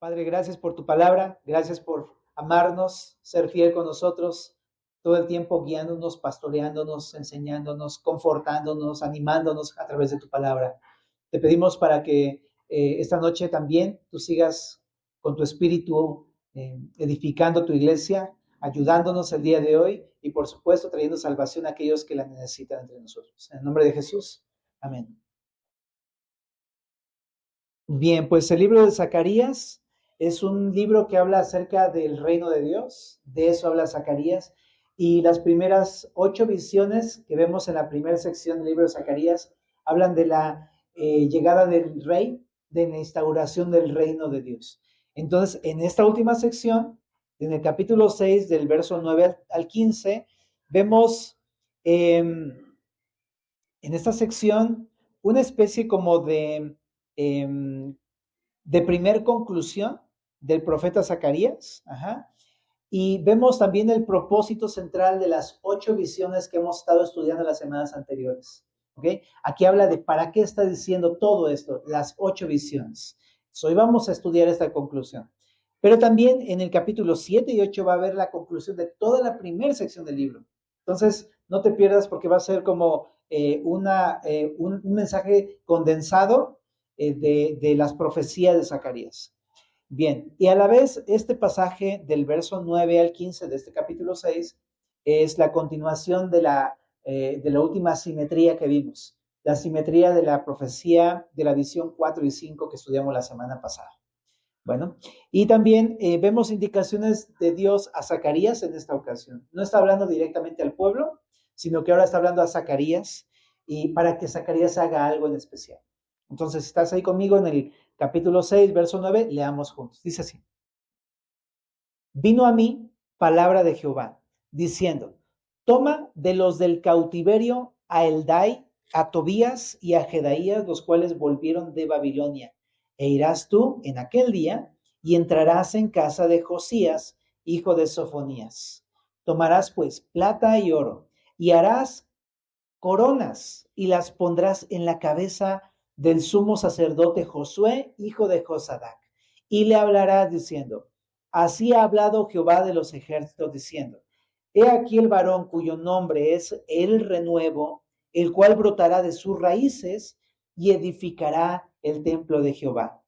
Padre, gracias por tu palabra, gracias por amarnos, ser fiel con nosotros, todo el tiempo guiándonos, pastoreándonos, enseñándonos, confortándonos, animándonos a través de tu palabra. Te pedimos para que esta noche también tú sigas con tu espíritu edificando tu iglesia, ayudándonos el día de hoy y por supuesto trayendo salvación a aquellos que la necesitan entre nosotros. En el nombre de Jesús, amén. Bien, pues el libro de Zacarías es un libro que habla acerca del reino de Dios, de eso habla Zacarías, y las primeras 8 visiones que vemos en la primera sección del libro de Zacarías hablan de la llegada del rey, de la instauración del reino de Dios. Entonces, en esta última sección, en el capítulo 6, del verso 9 al 15, vemos en esta sección una especie como em, de primer conclusión del profeta Zacarías. Ajá. Y vemos también el propósito central de las 8 visiones que hemos estado estudiando las semanas anteriores. ¿Okay? Aquí habla de para qué está diciendo todo esto, las 8 visiones. Hoy vamos a estudiar esta conclusión. Pero también en el capítulo 7 y 8 va a haber la conclusión de toda la primera sección del libro. Entonces, no te pierdas porque va a ser como un mensaje condensado de las profecías de Zacarías. Bien, y a la vez este pasaje del verso 9 al 15 de este capítulo 6 es la continuación de la última simetría que vimos, la simetría de la profecía de la visión 4 y 5 que estudiamos la semana pasada. Bueno, y también vemos indicaciones de Dios a Zacarías en esta ocasión. No está hablando directamente al pueblo, sino que ahora está hablando a Zacarías y para que Zacarías haga algo en especial. Entonces, si estás ahí conmigo en el capítulo 6, verso 9, leamos juntos. Dice así: Vino a mí palabra de Jehová, diciendo: Toma de los del cautiverio a Eldai, a Tobías y a Jedaías, los cuales volvieron de Babilonia. E irás tú en aquel día y entrarás en casa de Josías, hijo de Sofonías. Tomarás pues plata y oro y harás coronas y las pondrás en la cabeza del sumo sacerdote Josué, hijo de Josadac, y le hablarás diciendo: Así ha hablado Jehová de los ejércitos, diciendo: He aquí el varón cuyo nombre es el renuevo, el cual brotará de sus raíces y edificará el templo de Jehová.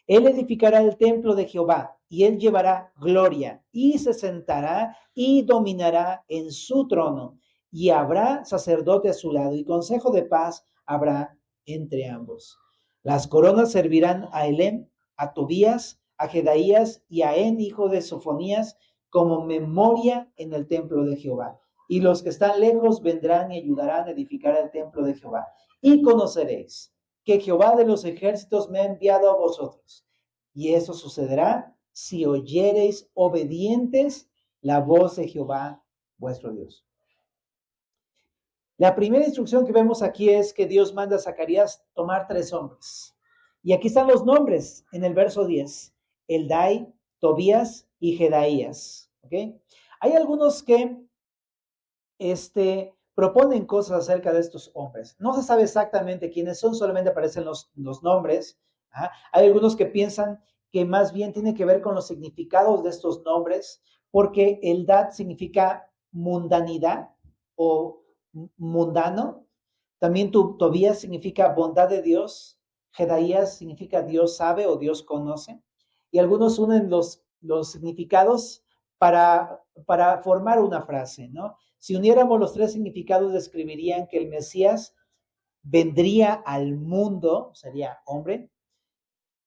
Él edificará el templo de Jehová y él llevará gloria y se sentará y dominará en su trono y habrá sacerdote a su lado y consejo de paz habrá entre ambos. Las coronas servirán a Elem, a Tobías, a Jedaías y a En, hijo de Sofonías, como memoria en el templo de Jehová. Y los que están lejos vendrán y ayudarán a edificar el templo de Jehová. Y conoceréis que Jehová de los ejércitos me ha enviado a vosotros. Y eso sucederá si oyereis obedientes la voz de Jehová vuestro Dios. La primera instrucción que vemos aquí es que Dios manda a Zacarías tomar 3 hombres. Y aquí están los nombres en el verso 10. Eldai, Tobías y Jedaías. ¿Okay? Hay algunos que proponen cosas acerca de estos hombres. No se sabe exactamente quiénes son, solamente aparecen los nombres. ¿Ah? Hay algunos que piensan que más bien tiene que ver con los significados de estos nombres, porque Eldad significa mundanidad o mundano. También Tobías significa bondad de Dios. Jedaías significa Dios sabe o Dios conoce. Y algunos unen los significados para formar una frase, ¿no? Si uniéramos los 3 significados, describirían que el Mesías vendría al mundo, sería hombre,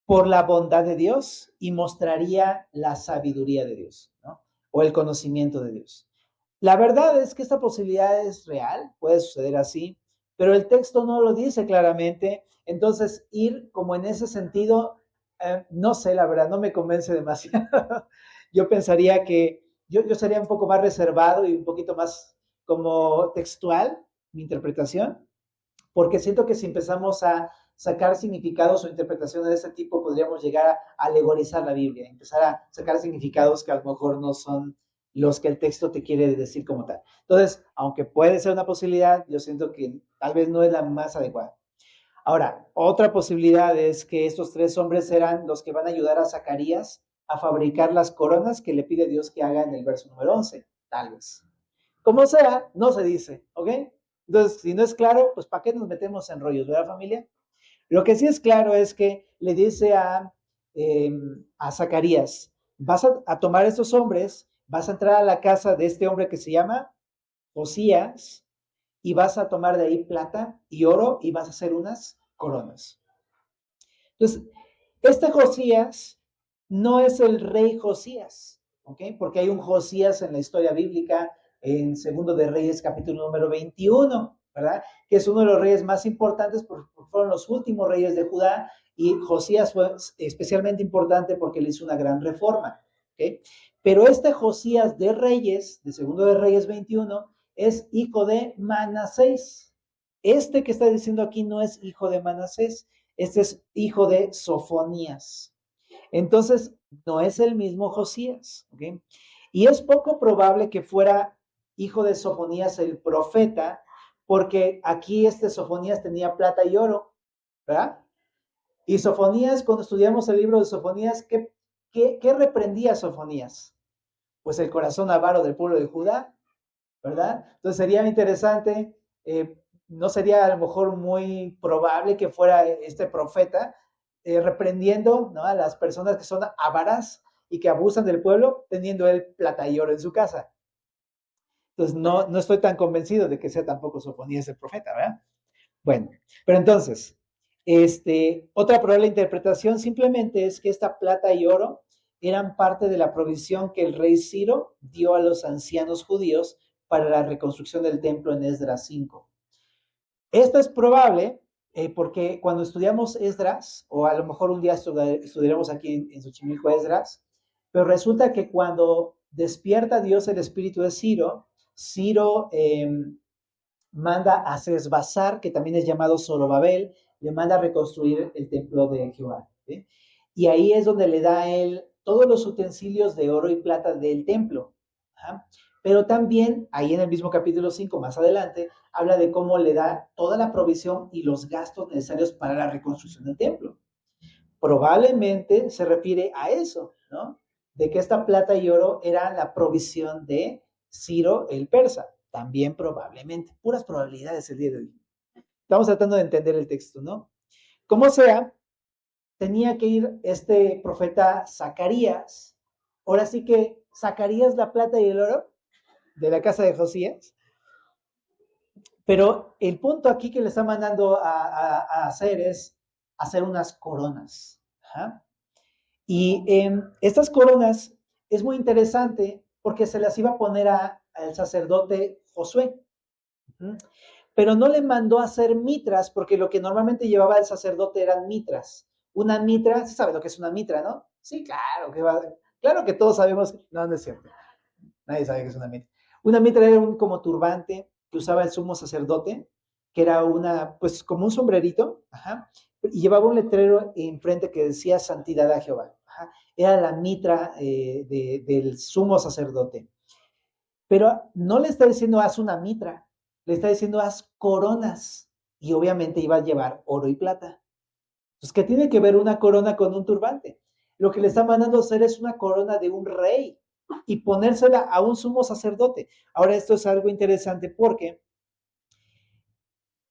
por la bondad de Dios y mostraría la sabiduría de Dios, ¿no? O el conocimiento de Dios. La verdad es que esta posibilidad es real, puede suceder así, pero el texto no lo dice claramente, entonces ir como en ese sentido, no sé, la verdad, no me convence demasiado. Yo pensaría que yo sería un poco más reservado y un poquito más como textual, mi interpretación, porque siento que si empezamos a sacar significados o interpretaciones de ese tipo, podríamos llegar a alegorizar la Biblia, empezar a sacar significados que a lo mejor no son los que el texto te quiere decir como tal. Entonces, aunque puede ser una posibilidad, yo siento que tal vez no es la más adecuada. Ahora, otra posibilidad es que estos tres hombres eran los que van a ayudar a Zacarías a fabricar las coronas que le pide Dios que haga en el verso número 11, tal vez. Como sea, no se dice, ¿ok? Entonces, si no es claro, pues ¿para qué nos metemos en rollos, verdad, familia? Lo que sí es claro es que le dice a Zacarías, vas a tomar estos hombres, vas a entrar a la casa de este hombre que se llama Josías, y vas a tomar de ahí plata y oro y vas a hacer unas coronas. Entonces, este Josías no es el rey Josías, ¿ok? Porque hay un Josías en la historia bíblica, en Segundo de Reyes, capítulo número 21, ¿verdad? Que es uno de los reyes más importantes porque fueron los últimos reyes de Judá y Josías fue especialmente importante porque le hizo una gran reforma, ¿ok? Pero este Josías de Reyes, de Segundo de Reyes 21, es hijo de Manasés. Este que está diciendo aquí no es hijo de Manasés, este es hijo de Sofonías. Entonces, no es el mismo Josías. ¿Okay? Y es poco probable que fuera hijo de Sofonías el profeta, porque aquí este Sofonías tenía plata y oro, ¿verdad? Y Sofonías, cuando estudiamos el libro de Sofonías, ¿qué reprendía Sofonías? Pues el corazón avaro del pueblo de Judá, ¿verdad? Entonces sería interesante, no sería a lo mejor muy probable que fuera este profeta reprendiendo, ¿no?, a las personas que son avaras y que abusan del pueblo, teniendo él plata y oro en su casa. Entonces no estoy tan convencido de que sea tampoco Sofonías el profeta, ¿verdad? Bueno, pero entonces, otra probable interpretación simplemente es que esta plata y oro eran parte de la provisión que el rey Ciro dio a los ancianos judíos para la reconstrucción del templo en Esdras 5. Esto es probable porque cuando estudiamos Esdras, o a lo mejor un día estudiaremos aquí en Xochimilco Esdras, pero resulta que cuando despierta Dios el espíritu de Ciro, Ciro manda a Sesbazar, que también es llamado Zorobabel, le manda a reconstruir el templo de Jehová. ¿Sí? Y ahí es donde le da a él todos los utensilios de oro y plata del templo. ¿Ajá? Pero también, ahí en el mismo capítulo 5, más adelante, habla de cómo le da toda la provisión y los gastos necesarios para la reconstrucción del templo. Probablemente se refiere a eso, ¿no? De que esta plata y oro era la provisión de Ciro el persa. También probablemente. Puras probabilidades el día de hoy. Estamos tratando de entender el texto, ¿no? Como sea, tenía que ir este profeta Zacarías. Ahora sí que Zacarías la plata y el oro de la casa de Josías. Pero el punto aquí que le está mandando a hacer es hacer unas coronas. ¿Ajá? Y estas coronas es muy interesante porque se las iba a poner al sacerdote Josué. Pero no le mandó a hacer mitras porque lo que normalmente llevaba el sacerdote eran mitras. Una mitra, ¿sí sabe lo que es una mitra, no? Sí, claro que todos sabemos. No, no es cierto. Nadie sabe que es una mitra. Una mitra era un como turbante que usaba el sumo sacerdote, que era pues como un sombrerito, ajá, y llevaba un letrero enfrente que decía Santidad a Jehová. Ajá. Era la mitra del sumo sacerdote. Pero no le está diciendo haz una mitra, le está diciendo haz coronas. Y obviamente iba a llevar oro y plata. Entonces, ¿qué tiene que ver una corona con un turbante? Lo que le está mandando a hacer es una corona de un rey y ponérsela a un sumo sacerdote. Ahora, esto es algo interesante porque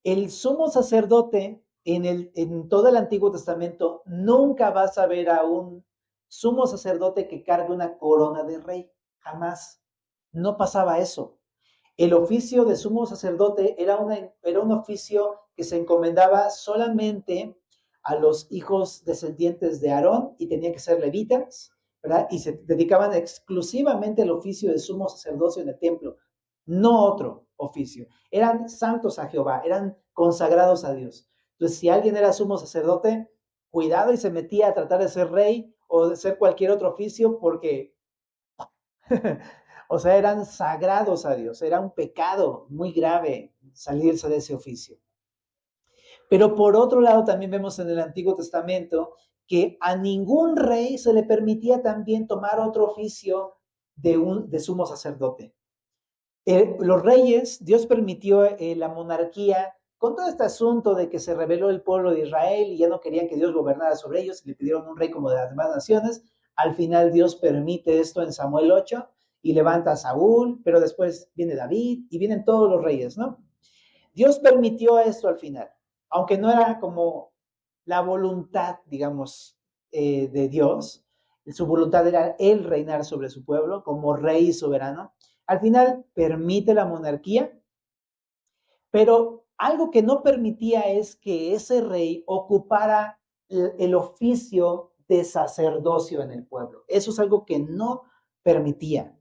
el sumo sacerdote en todo el Antiguo Testamento nunca vas a ver a un sumo sacerdote que cargue una corona de rey. Jamás. No pasaba eso. El oficio de sumo sacerdote era un oficio que se encomendaba solamente a los hijos descendientes de Aarón y tenían que ser levitas, ¿verdad? Y se dedicaban exclusivamente al oficio de sumo sacerdocio en el templo, no otro oficio. Eran santos a Jehová, eran consagrados a Dios. Entonces, si alguien era sumo sacerdote, cuidado y se metía a tratar de ser rey o de ser cualquier otro oficio porque o sea, eran sagrados a Dios, era un pecado muy grave salirse de ese oficio. Pero por otro lado, también vemos en el Antiguo Testamento que a ningún rey se le permitía también tomar otro oficio de sumo sacerdote. Los reyes, Dios permitió la monarquía con todo este asunto de que se rebeló el pueblo de Israel y ya no querían que Dios gobernara sobre ellos y le pidieron un rey como de las demás naciones, al final Dios permite esto en Samuel 8 y levanta a Saúl, pero después viene David y vienen todos los reyes, ¿no? Dios permitió esto al final, aunque no era como la voluntad, digamos, de Dios. Su voluntad era él reinar sobre su pueblo como rey soberano. Al final permite la monarquía, pero algo que no permitía es que ese rey ocupara el oficio de sacerdocio en el pueblo. Eso es algo que no permitía.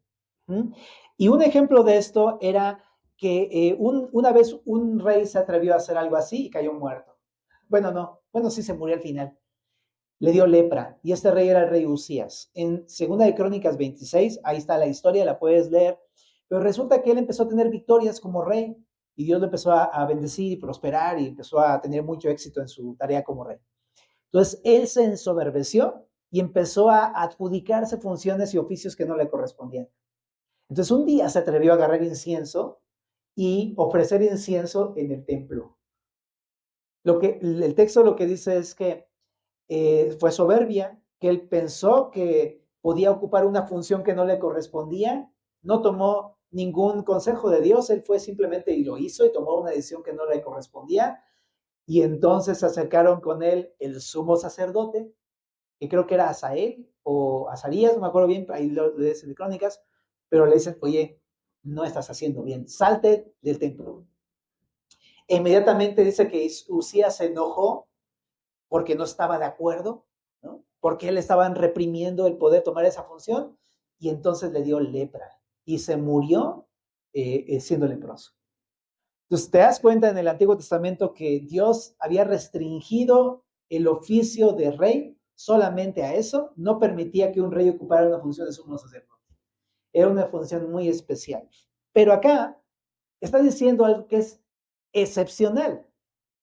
¿Mm? Y un ejemplo de esto era que una vez un rey se atrevió a hacer algo así y cayó muerto. Bueno, no, bueno, sí se murió al final. Le dio lepra y este rey era el rey Usías. En Segunda de Crónicas 26, ahí está la historia, la puedes leer, pero resulta que él empezó a tener victorias como rey y Dios lo empezó a bendecir y prosperar y empezó a tener mucho éxito en su tarea como rey. Entonces él se ensoberbeció y empezó a adjudicarse funciones y oficios que no le correspondían. Entonces un día se atrevió a agarrar incienso y ofrecer incienso en el templo. El texto lo que dice es que fue soberbia, que él pensó que podía ocupar una función que no le correspondía, no tomó ningún consejo de Dios, él fue simplemente y lo hizo y tomó una decisión que no le correspondía, y entonces se acercaron con él el sumo sacerdote, que creo que era Asael o Azarías, no me acuerdo bien, ahí lo lees en Crónicas, pero le dicen, oye, no estás haciendo bien, salte del templo. E inmediatamente dice que Usías se enojó porque no estaba de acuerdo, ¿no? Porque él estaban reprimiendo el poder tomar esa función y entonces le dio lepra y se murió siendo leproso. Entonces te das cuenta en el Antiguo Testamento que Dios había restringido el oficio de rey solamente a eso, no permitía que un rey ocupara una función de sumo sacerdote. Era una función muy especial. Pero acá está diciendo algo que es excepcional.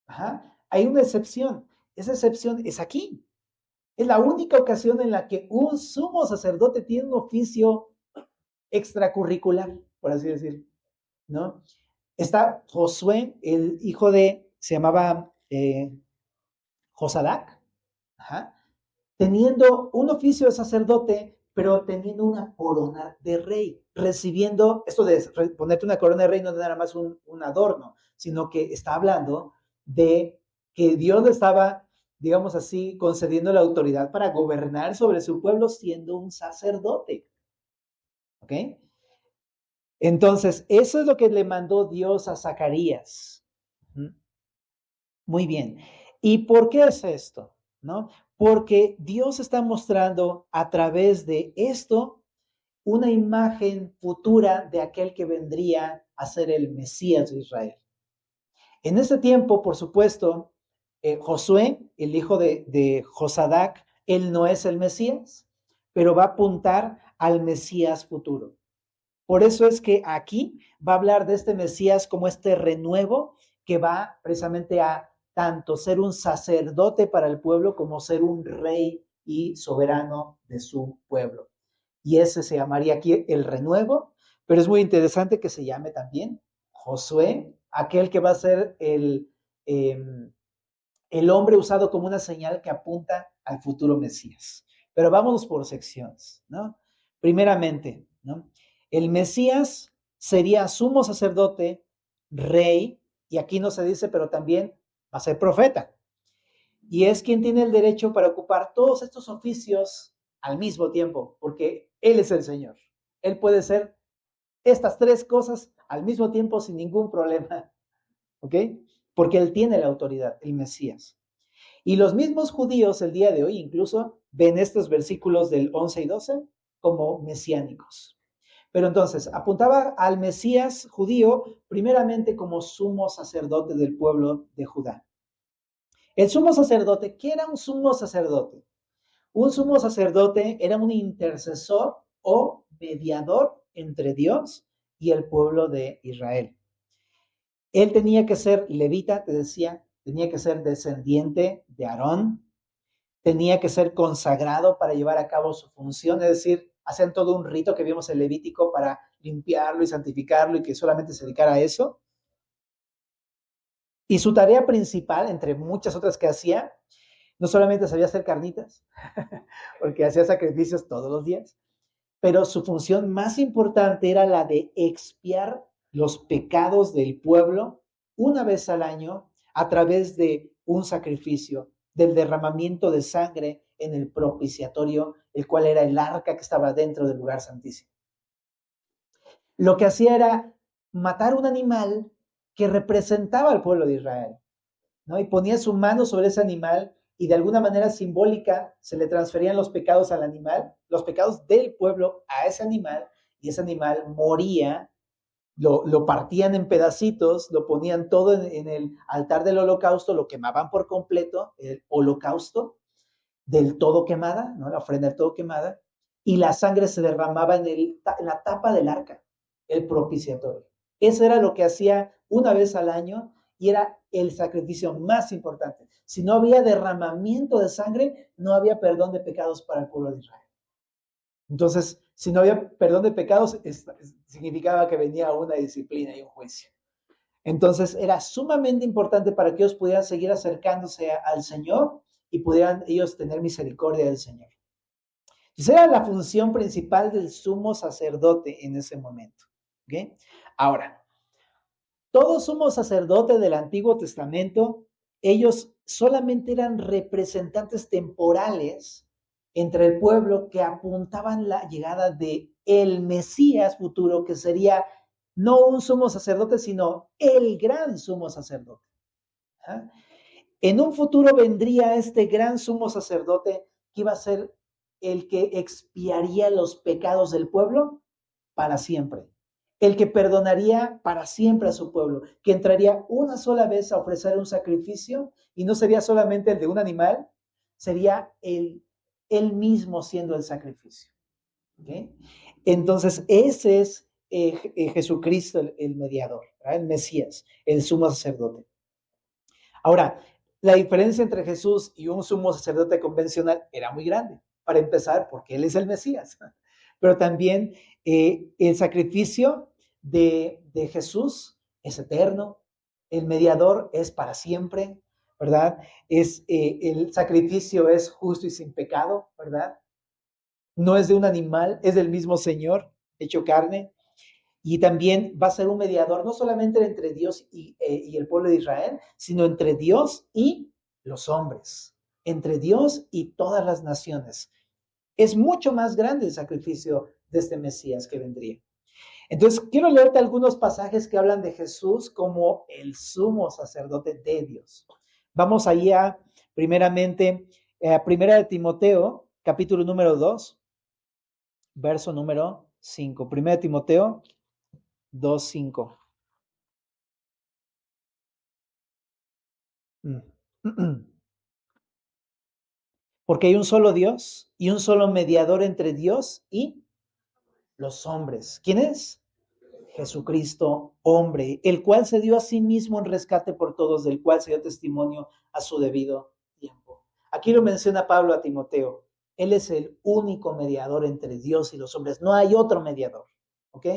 Ajá. Hay una excepción. Esa excepción es aquí. Es la única ocasión en la que un sumo sacerdote tiene un oficio extracurricular, por así decir, ¿no? Está Josué, el hijo se llamaba Josadac, ajá, teniendo un oficio de sacerdote, pero teniendo una corona de rey, recibiendo, esto de ponerte una corona de rey no es nada más un adorno, sino que está hablando de que Dios le estaba, digamos así, concediendo la autoridad para gobernar sobre su pueblo siendo un sacerdote. ¿Ok? Entonces, eso es lo que le mandó Dios a Zacarías. Muy bien. ¿Y por qué es esto? ¿No? Porque Dios está mostrando a través de esto una imagen futura de aquel que vendría a ser el Mesías de Israel. En ese tiempo, por supuesto, Josué, el hijo de Josadac, él no es el Mesías, pero va a apuntar al Mesías futuro. Por eso es que aquí va a hablar de este Mesías como este renuevo que va precisamente a tanto ser un sacerdote para el pueblo como ser un rey y soberano de su pueblo. Y ese se llamaría aquí el renuevo, pero es muy interesante que se llame también Josué, aquel que va a ser el hombre usado como una señal que apunta al futuro Mesías. Pero vámonos por secciones, ¿no? Primeramente, ¿no? El Mesías sería sumo sacerdote, rey, y aquí no se dice, pero también va a ser profeta. Y es quien tiene el derecho para ocupar todos estos oficios al mismo tiempo, porque Él es el Señor. Él puede ser estas tres cosas al mismo tiempo sin ningún problema, ¿ok? Porque Él tiene la autoridad, el Mesías. Y los mismos judíos el día de hoy incluso ven estos versículos del 11 y 12 como mesiánicos. Pero entonces, apuntaba al Mesías judío primeramente como sumo sacerdote del pueblo de Judá. El sumo sacerdote, ¿qué era un sumo sacerdote? Un sumo sacerdote era un intercesor o mediador entre Dios y el pueblo de Israel. Él tenía que ser levita, te decía, tenía que ser descendiente de Aarón, tenía que ser consagrado para llevar a cabo su función, es decir, hacían todo un rito que vimos en Levítico para limpiarlo y santificarlo y que solamente se dedicara a eso. Y su tarea principal, entre muchas otras que hacía, no solamente sabía hacer carnitas, porque hacía sacrificios todos los días, pero su función más importante era la de expiar los pecados del pueblo una vez al año a través de un sacrificio, del derramamiento de sangre en el propiciatorio, el cual era el arca que estaba dentro del lugar santísimo. Lo que hacía era matar un animal que representaba al pueblo de Israel, ¿no? Y ponía su mano sobre ese animal y de alguna manera simbólica se le transferían los pecados al animal, los pecados del pueblo a ese animal, y ese animal moría, lo partían en pedacitos, lo ponían todo en el altar del holocausto, lo quemaban por completo, el holocausto del todo quemada, ¿no? La ofrenda del todo quemada, y la sangre se derramaba en la tapa del arca, el propiciatorio. Eso era lo que hacía una vez al año y era el sacrificio más importante. Si no había derramamiento de sangre, no había perdón de pecados para el pueblo de Israel. Entonces, si no había perdón de pecados, significaba que venía una disciplina y un juicio. Entonces, era sumamente importante para que ellos pudieran seguir acercándose al Señor y pudieran ellos tener misericordia del Señor. Esa era la función principal del sumo sacerdote en ese momento. ¿Okay? Ahora, todo sumo sacerdote del Antiguo Testamento, ellos solamente eran representantes temporales entre el pueblo que apuntaban la llegada de el Mesías futuro, que sería no un sumo sacerdote, sino el gran sumo sacerdote. ¿Ah? En un futuro vendría este gran sumo sacerdote que iba a ser el que expiaría los pecados del pueblo para siempre, el que perdonaría para siempre a su pueblo, que entraría una sola vez a ofrecer un sacrificio y no sería solamente el de un animal, sería él mismo siendo el sacrificio. ¿Okay? Entonces, ese es Jesucristo, el mediador, ¿verdad? El Mesías, el sumo sacerdote. Ahora, la diferencia entre Jesús y un sumo sacerdote convencional era muy grande. Para empezar, porque Él es el Mesías. Pero también el sacrificio de Jesús es eterno. El mediador es para siempre, ¿verdad? El sacrificio es justo y sin pecado, ¿verdad? No es de un animal, es del mismo Señor, hecho carne. Y también va a ser un mediador, no solamente entre Dios y el pueblo de Israel, sino entre Dios y los hombres, entre Dios y todas las naciones. Es mucho más grande el sacrificio de este Mesías que vendría. Entonces, quiero leerte algunos pasajes que hablan de Jesús como el sumo sacerdote de Dios. Vamos allá, primeramente, primera de Timoteo, capítulo número 2, verso número 5. Primera de Timoteo 2:5. Porque hay un solo Dios y un solo mediador entre Dios y los hombres. ¿Quién es? Jesucristo, hombre, el cual se dio a sí mismo en rescate por todos, del cual se dio testimonio a su debido tiempo. Aquí lo menciona Pablo a Timoteo. Él es el único mediador entre Dios y los hombres. No hay otro mediador. ¿Ok?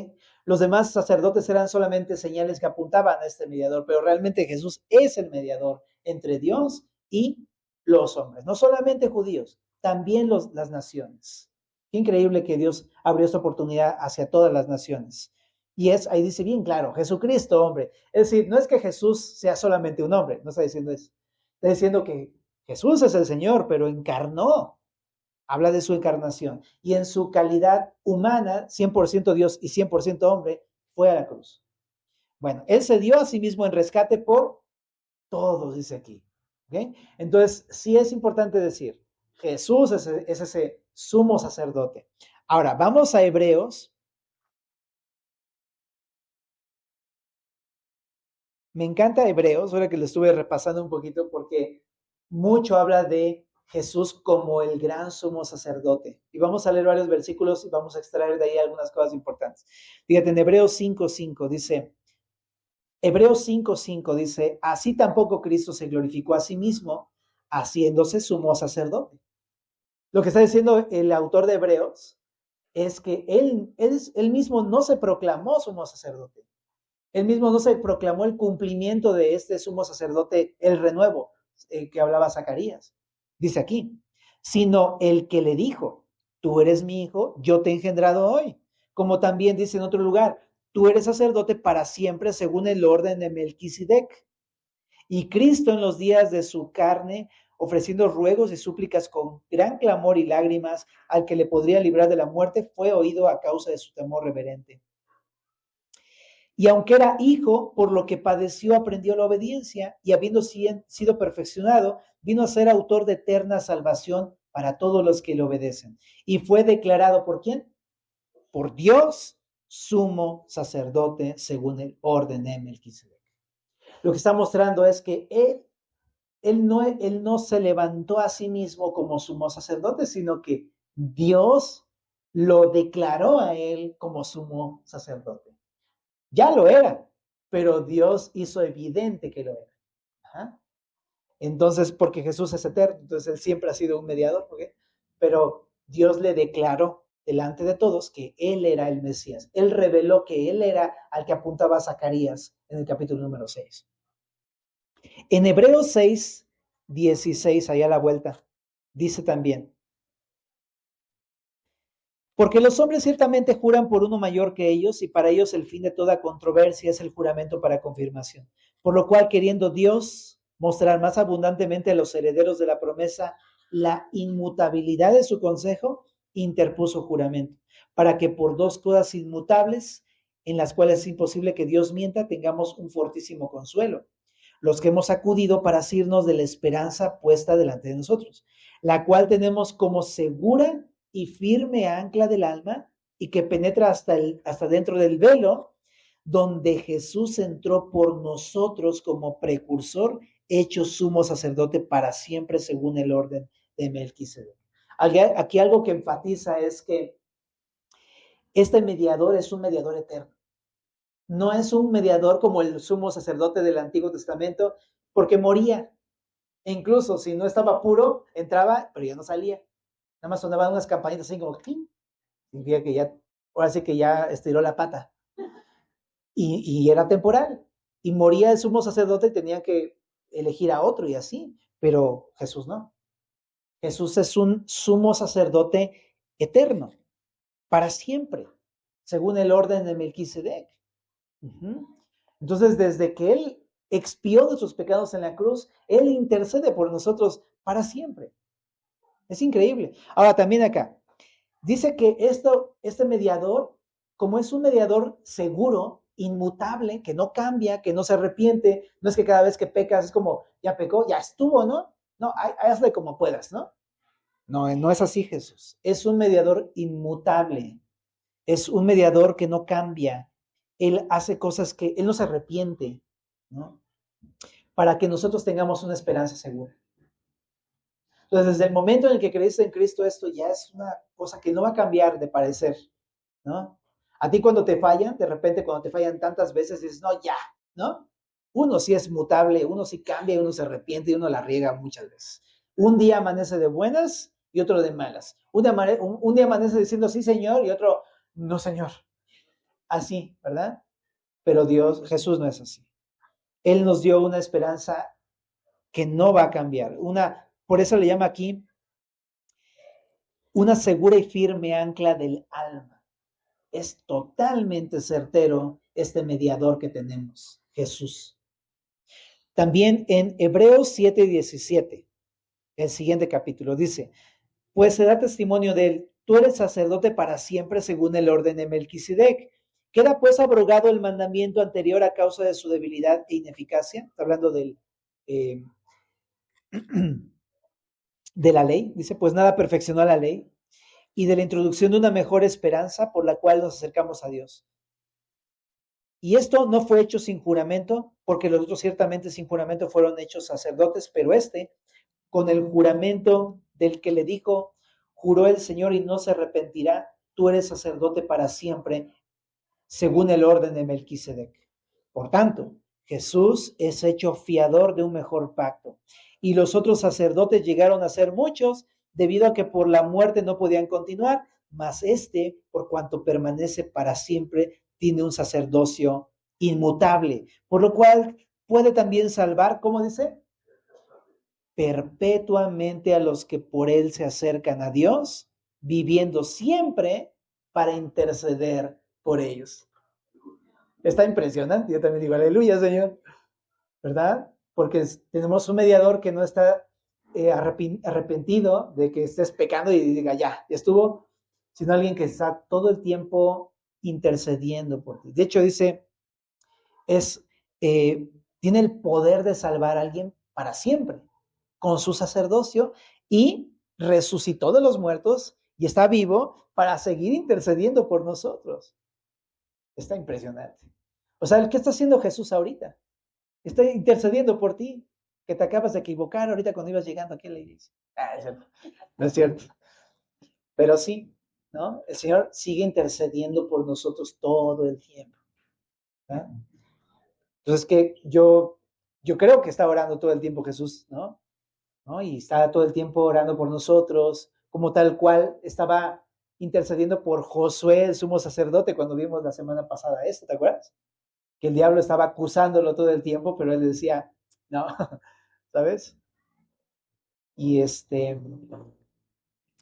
Los demás sacerdotes eran solamente señales que apuntaban a este mediador, pero realmente Jesús es el mediador entre Dios y los hombres. No solamente judíos, también las naciones. Qué increíble que Dios abrió esta oportunidad hacia todas las naciones. Y ahí dice bien claro, Jesucristo, hombre. Es decir, no es que Jesús sea solamente un hombre, no está diciendo eso. Está diciendo que Jesús es el Señor, pero encarnó. Habla de su encarnación. Y en su calidad humana, 100% Dios y 100% hombre, fue a la cruz. Bueno, Él se dio a sí mismo en rescate por todos, dice aquí. ¿Okay? Entonces, sí es importante decir, Jesús es ese sumo sacerdote. Ahora, vamos a Hebreos. Me encanta Hebreos, ahora que lo estuve repasando un poquito, porque mucho habla de Jesús como el gran sumo sacerdote. Y vamos a leer varios versículos y vamos a extraer de ahí algunas cosas importantes. Fíjate, en Hebreos 5:5 dice, Hebreos 5:5 dice, así tampoco Cristo se glorificó a sí mismo, haciéndose sumo sacerdote. Lo que está diciendo el autor de Hebreos es que él mismo no se proclamó sumo sacerdote. Él mismo no se proclamó el cumplimiento de este sumo sacerdote, el renuevo que hablaba Zacarías. Dice aquí, sino el que le dijo, tú eres mi hijo, yo te he engendrado hoy. Como también dice en otro lugar, tú eres sacerdote para siempre según el orden de Melquisedec. Y Cristo en los días de su carne, ofreciendo ruegos y súplicas con gran clamor y lágrimas al que le podría librar de la muerte, fue oído a causa de su temor reverente. Y aunque era hijo, por lo que padeció, aprendió la obediencia y habiendo sido perfeccionado, vino a ser autor de eterna salvación para todos los que le obedecen. Y fue declarado ¿por quién? Por Dios, sumo sacerdote según el orden de Melquisedec. Lo que está mostrando es que él no se levantó a sí mismo como sumo sacerdote, sino que Dios lo declaró a él como sumo sacerdote. Ya lo era, pero Dios hizo evidente que lo era. Ajá. Entonces, porque Jesús es eterno, entonces él siempre ha sido un mediador, ¿ok? Pero Dios le declaró delante de todos que él era el Mesías. Él reveló que él era al que apuntaba Zacarías en el capítulo número 6. En Hebreos 6, 16, allá a la vuelta, dice también, porque los hombres ciertamente juran por uno mayor que ellos, y para ellos el fin de toda controversia es el juramento para confirmación. Por lo cual, queriendo Dios mostrar más abundantemente a los herederos de la promesa la inmutabilidad de su consejo, interpuso juramento, para que por dos cosas inmutables, en las cuales es imposible que Dios mienta, tengamos un fortísimo consuelo, los que hemos acudido para asirnos de la esperanza puesta delante de nosotros, la cual tenemos como segura y firme ancla del alma y que penetra hasta dentro del velo, donde Jesús entró por nosotros como precursor, hecho sumo sacerdote para siempre según el orden de Melquisedec. Aquí algo que enfatiza es que este mediador es un mediador eterno. No es un mediador como el sumo sacerdote del Antiguo Testamento, porque moría. E incluso si no estaba puro, entraba, pero ya no salía. Nada más sonaban unas campanitas así como, ¡cling! Significa que ya, ahora sí que ya estiró la pata. Y era temporal. Y moría el sumo sacerdote y tenían que elegir a otro y así. Pero Jesús no. Jesús es un sumo sacerdote eterno, para siempre, según el orden de Melquisedec. Uh-huh. Entonces, desde que Él expió nuestros pecados en la cruz, Él intercede por nosotros para siempre. Es increíble. Ahora, también acá, dice que este mediador, como es un mediador seguro, inmutable, que no cambia, que no se arrepiente, no es que cada vez que pecas es como, ya pecó, ya estuvo, ¿no? No, hazle como puedas, ¿no? No, no es así Jesús. Es un mediador inmutable. Es un mediador que no cambia. Él hace cosas que él no se arrepiente, ¿no? Para que nosotros tengamos una esperanza segura. Entonces, desde el momento en el que creíste en Cristo, esto ya es una cosa que no va a cambiar de parecer, ¿no? A ti cuando te fallan, de repente cuando te fallan tantas veces, dices, no, ya, ¿no? Uno sí es mutable, uno sí cambia, uno se arrepiente y uno la riega muchas veces. Un día amanece de buenas y otro de malas. Un día amanece diciendo, sí, Señor, y otro, no, Señor. Así, ¿verdad? Pero Jesús no es así. Él nos dio una esperanza que no va a cambiar. Por eso le llama aquí una segura y firme ancla del alma. Es totalmente certero este mediador que tenemos, Jesús. También en Hebreos 7:17, el siguiente capítulo, dice, pues se da testimonio de él, tú eres sacerdote para siempre según el orden de Melquisedec. Queda pues abrogado el mandamiento anterior a causa de su debilidad e ineficacia. Está hablando eh, de la ley. Dice, pues nada perfeccionó la ley y de la introducción de una mejor esperanza por la cual nos acercamos a Dios. Y esto no fue hecho sin juramento, porque los otros ciertamente sin juramento fueron hechos sacerdotes, pero con el juramento del que le dijo, juró el Señor y no se arrepentirá, tú eres sacerdote para siempre, según el orden de Melquisedec. Por tanto, Jesús es hecho fiador de un mejor pacto. Y los otros sacerdotes llegaron a ser muchos, debido a que por la muerte no podían continuar, mas por cuanto permanece para siempre, tiene un sacerdocio inmutable, por lo cual puede también salvar, ¿cómo dice? Perpetuamente a los que por él se acercan a Dios, viviendo siempre para interceder por ellos. Está impresionante, yo también digo, aleluya, Señor, ¿verdad? Porque tenemos un mediador que no está arrepentido de que estés pecando y diga, ya estuvo, sino alguien que está todo el tiempo intercediendo por ti. De hecho, dice, es, tiene el poder de salvar a alguien para siempre, con su sacerdocio, y resucitó de los muertos y está vivo para seguir intercediendo por nosotros. Está impresionante. O sea, ¿qué está haciendo Jesús ahorita? Está intercediendo por ti, que te acabas de equivocar ahorita cuando ibas llegando aquí a la iglesia. Ah, es cierto. No es cierto. Pero sí, ¿no? El Señor sigue intercediendo por nosotros todo el tiempo. ¿No? Entonces, que yo creo que está orando todo el tiempo Jesús, ¿no? ¿No? Y está todo el tiempo orando por nosotros, como tal cual estaba intercediendo por Josué, el sumo sacerdote, cuando vimos la semana pasada esto, ¿te acuerdas? Que el diablo estaba acusándolo todo el tiempo, pero él decía, no, ¿sabes? Y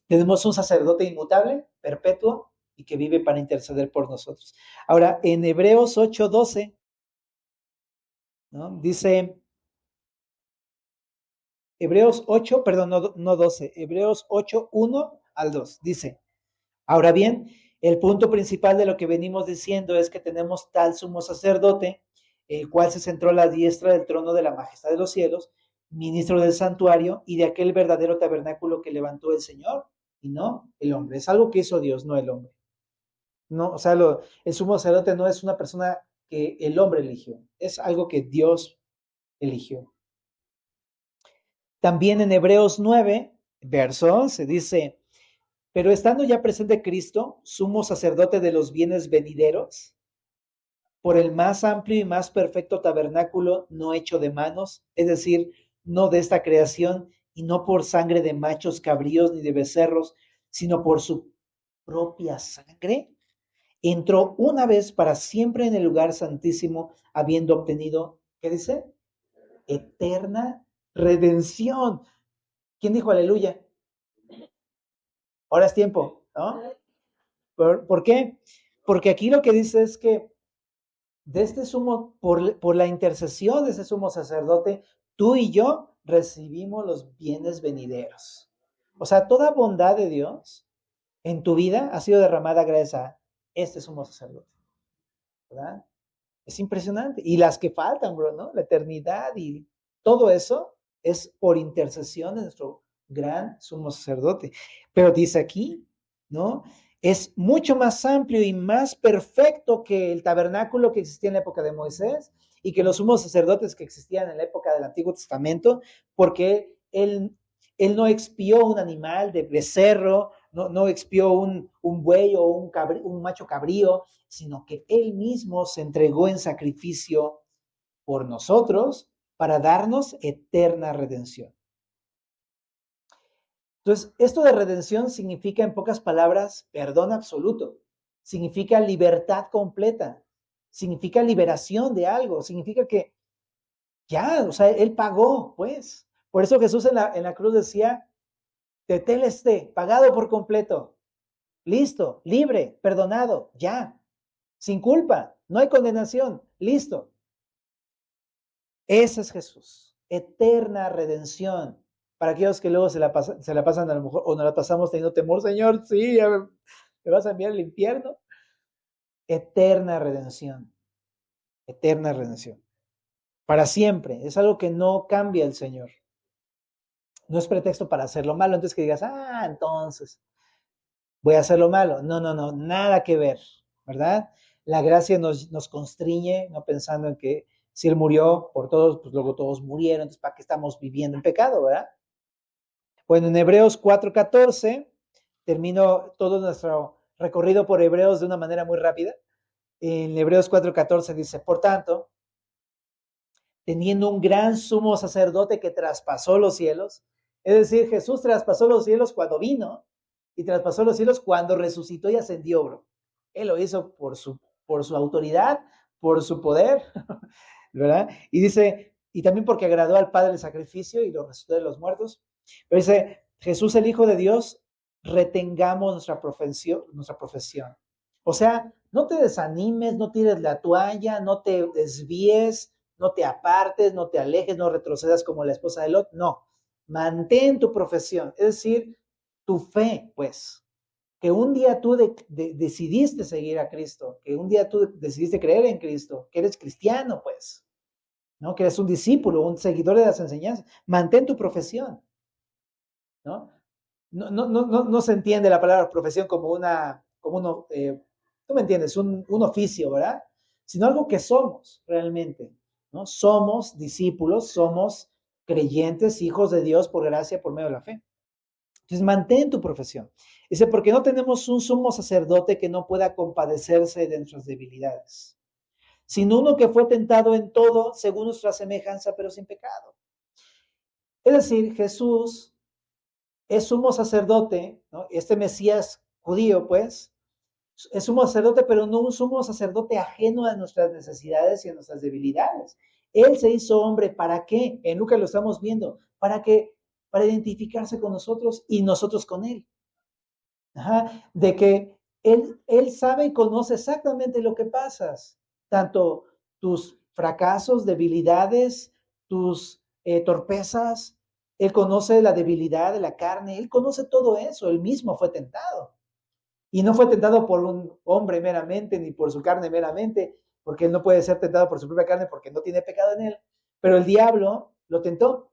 tenemos un sacerdote inmutable, perpetuo, y que vive para interceder por nosotros. Ahora, en Hebreos 8:12, ¿no? Dice, Hebreos 8, perdón, no 12, Hebreos 8, 1 al 2, dice, ahora bien, el punto principal de lo que venimos diciendo es que tenemos tal sumo sacerdote, el cual se centró a la diestra del trono de la majestad de los cielos, ministro del santuario y de aquel verdadero tabernáculo que levantó el Señor y no el hombre. Es algo que hizo Dios, no el hombre. No, o sea, el sumo sacerdote no es una persona que el hombre eligió, es algo que Dios eligió. También en Hebreos 9, verso 11, dice, pero estando ya presente Cristo, sumo sacerdote de los bienes venideros, por el más amplio y más perfecto tabernáculo no hecho de manos, es decir, no de esta creación, y no por sangre de machos cabríos ni de becerros, sino por su propia sangre, entró una vez para siempre en el lugar santísimo, habiendo obtenido, ¿qué dice? Eterna redención. ¿Quién dijo aleluya? Ahora es tiempo, ¿no? ¿Por qué? Porque aquí lo que dice es que de este sumo, por la intercesión de ese sumo sacerdote, tú y yo recibimos los bienes venideros. O sea, toda bondad de Dios en tu vida ha sido derramada gracias a este sumo sacerdote, ¿verdad? Es impresionante. Y las que faltan, bro, ¿no? La eternidad y todo eso es por intercesión de nuestro gran sumo sacerdote. Pero dice aquí, ¿no? Es mucho más amplio y más perfecto que el tabernáculo que existía en la época de Moisés y que los sumos sacerdotes que existían en la época del Antiguo Testamento, porque él no expió un animal de becerro, no expió un buey o un macho cabrío, sino que él mismo se entregó en sacrificio por nosotros para darnos eterna redención. Entonces, esto de redención significa, en pocas palabras, perdón absoluto, significa libertad completa, significa liberación de algo, significa que ya, o sea, él pagó, pues. Por eso Jesús en la cruz decía, tetelesté, pagado por completo, listo, libre, perdonado, ya, sin culpa, no hay condenación, listo. Ese es Jesús, eterna redención. Para aquellos que luego se la pasan a lo mejor, o nos la pasamos teniendo temor, Señor, sí, me vas a enviar al infierno. Eterna redención, eterna redención. Para siempre, es algo que no cambia el Señor. No es pretexto para hacerlo malo, entonces que digas, entonces voy a hacerlo malo. No, nada que ver, ¿verdad? La gracia nos constriñe, no pensando en que si Él murió por todos, pues luego todos murieron, entonces ¿para qué estamos viviendo en pecado, verdad? Bueno, en Hebreos 4:14, termino todo nuestro recorrido por Hebreos de una manera muy rápida. En Hebreos 4:14 dice, por tanto, teniendo un gran sumo sacerdote que traspasó los cielos, es decir, Jesús traspasó los cielos cuando vino y traspasó los cielos cuando resucitó y ascendió, bro. Él lo hizo por su autoridad, por su poder, ¿verdad? Y dice, y también porque agradó al Padre el sacrificio y lo resucitó de los muertos. Pero dice, Jesús el Hijo de Dios, retengamos nuestra profesión. O sea, no te desanimes, no tires la toalla, no te desvíes, no te apartes, no te alejes, no retrocedas como la esposa de Lot, no. Mantén tu profesión, es decir, tu fe, pues. Que un día tú decidiste seguir a Cristo, que un día tú decidiste creer en Cristo, que eres cristiano, pues, ¿no? Que eres un discípulo, un seguidor de las enseñanzas. Mantén tu profesión, ¿no? No se entiende la palabra profesión como tú me entiendes, un oficio, ¿verdad? Sino algo que somos realmente, ¿no? Somos discípulos, somos creyentes, hijos de Dios por gracia, por medio de la fe. Entonces, mantén tu profesión. Dice, porque no tenemos un sumo sacerdote que no pueda compadecerse de nuestras debilidades, sino uno que fue tentado en todo según nuestra semejanza, pero sin pecado. Es decir, Jesús es sumo sacerdote, ¿no? Este Mesías judío, pues, es sumo sacerdote, pero no un sumo sacerdote ajeno a nuestras necesidades y a nuestras debilidades. Él se hizo hombre, ¿para qué? En Lucas lo estamos viendo, para identificarse con nosotros y nosotros con él. Ajá, de que él sabe y conoce exactamente lo que pasas, tanto tus fracasos, debilidades, tus torpezas. Él conoce la debilidad de la carne, él conoce todo eso, él mismo fue tentado. Y no fue tentado por un hombre meramente, ni por su carne meramente, porque él no puede ser tentado por su propia carne porque no tiene pecado en él. Pero el diablo lo tentó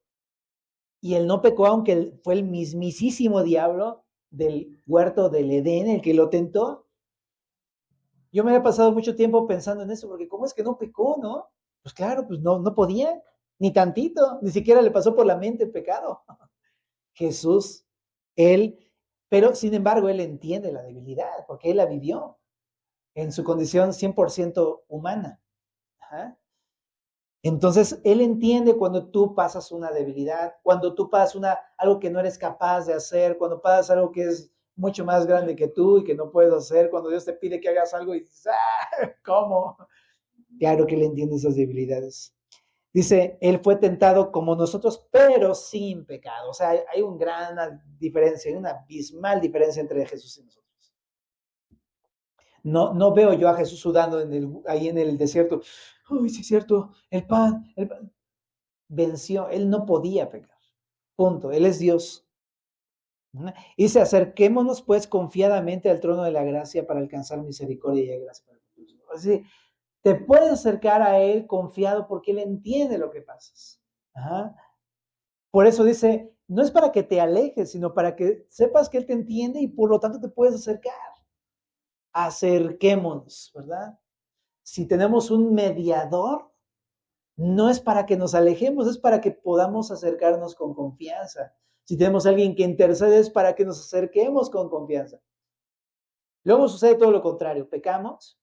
y él no pecó, aunque fue el mismísimo diablo del huerto del Edén el que lo tentó. Yo me había pasado mucho tiempo pensando en eso, porque ¿cómo es que no pecó, no? Pues claro, pues no podía, ni tantito, ni siquiera le pasó por la mente el pecado. Jesús, él, pero sin embargo, él entiende la debilidad, porque él la vivió en su condición 100% humana. Ajá. Entonces, él entiende cuando tú pasas una debilidad, cuando tú pasas algo que no eres capaz de hacer, cuando pasas algo que es mucho más grande que tú y que no puedes hacer, cuando Dios te pide que hagas algo y dices, ¿cómo? Claro que él entiende esas debilidades. Dice, él fue tentado como nosotros, pero sin pecado. O sea, hay una gran diferencia, hay una abismal diferencia entre Jesús y nosotros. No veo yo a Jesús sudando ahí en el desierto. Uy, sí es cierto, el pan. Venció, él no podía pecar. Punto, él es Dios. Y dice, acerquémonos pues confiadamente al trono de la gracia para alcanzar misericordia y gracia para el futuro. Es decir, te puedes acercar a él confiado porque él entiende lo que pasas. Ajá. Por eso dice, no es para que te alejes, sino para que sepas que él te entiende y por lo tanto te puedes acercar. Acerquémonos, ¿verdad? Si tenemos un mediador, no es para que nos alejemos, es para que podamos acercarnos con confianza. Si tenemos a alguien que intercede, es para que nos acerquemos con confianza. Luego sucede todo lo contrario, pecamos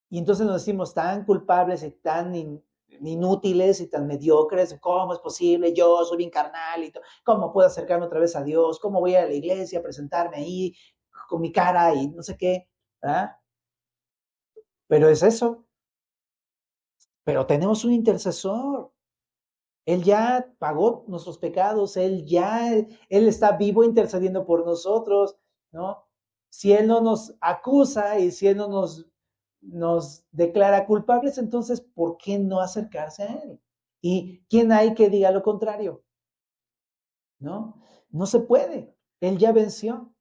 y entonces nos decimos tan culpables y tan inútiles y tan mediocres. ¿Cómo es posible? Yo soy bien carnal y ¿cómo puedo acercarme otra vez a Dios? ¿Cómo voy a la iglesia a presentarme ahí con mi cara y no sé qué? ¿Verdad? Pero es eso. Pero tenemos un intercesor. Él ya pagó nuestros pecados, Él está vivo intercediendo por nosotros, ¿no? Si Él no nos acusa y si Él no nos declara culpables, entonces, ¿por qué no acercarse a Él? ¿Y quién hay que diga lo contrario? ¿No? No se puede. Él ya venció.